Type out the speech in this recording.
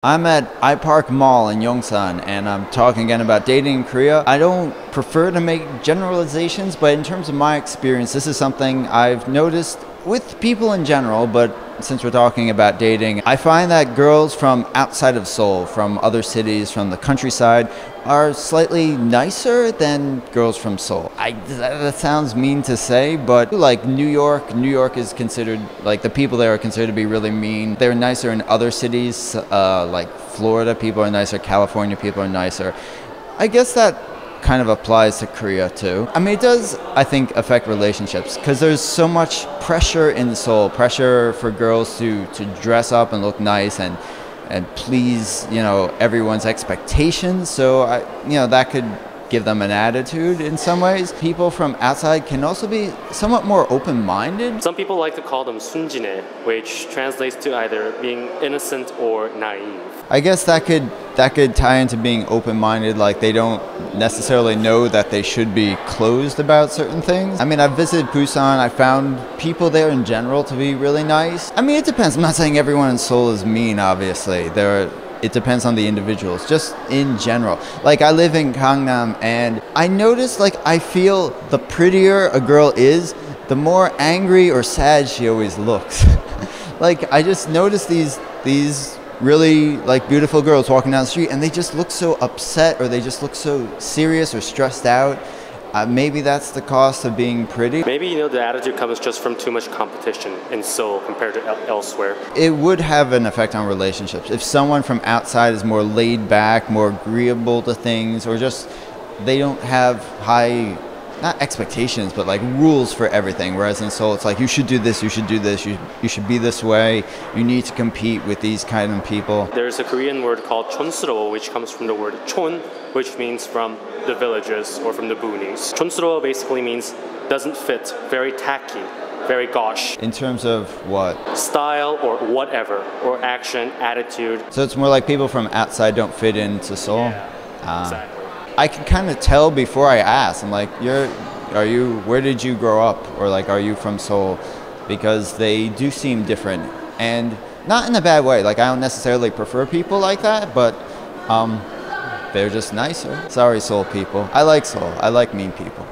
I'm at iPark Mall in Yongsan and I'm talking again about dating in Korea. I don't prefer to make generalizations, but in terms of my experience, this is something I've noticed with people in general, but since we're talking about dating, I find that girls from outside of Seoul, from other cities, from the countryside, are slightly nicer than girls from Seoul. That sounds mean to say, but like New York is considered, like the people there are considered to be really mean. They're nicer in other cities, like Florida people are nicer, California people are nicer. I guess that kind of applies to Korea too. I mean, it does, I think, affect relationships because there's so much pressure in Seoul, pressure for girls to dress up and look nice and please, everyone's expectations. So that could give them an attitude in some ways. People from outside can also be somewhat more open-minded. Some people like to call them sunjine, which translates to either being innocent or naive. I guess that could tie into being open-minded, like they don't necessarily know that they should be closed about certain things. I mean, I've visited Busan, I found people there in general to be really nice. I mean, it depends. I'm not saying everyone in Seoul is mean, obviously. It depends on the individuals, just in general. Like, I live in Gangnam, and I notice, I feel the prettier a girl is, the more angry or sad she always looks. I just notice these really beautiful girls walking down the street and they just look so upset or they just look so serious or stressed out. Maybe that's the cost of being pretty. Maybe the attitude comes just from too much competition in Seoul compared to elsewhere. It would have an effect on relationships. If someone from outside is more laid back, more agreeable to things, or just they don't have high, not expectations, but rules for everything. Whereas in Seoul, it's you should do this, you should do this, you should be this way, you need to compete with these kind of people. There's a Korean word called 촌스러워, which comes from the word chon, which means from the villages or from the boonies. 촌스러워 basically means doesn't fit, very tacky, very gauche. In terms of what? Style or whatever, or action, attitude. So it's more like people from outside don't fit into Seoul? Yeah, exactly. I can kind of tell before I ask. I'm like, where did you grow up? Or are you from Seoul? Because they do seem different. And not in a bad way. I don't necessarily prefer people like that, but they're just nicer. Sorry, Seoul people. I like Seoul. I like mean people.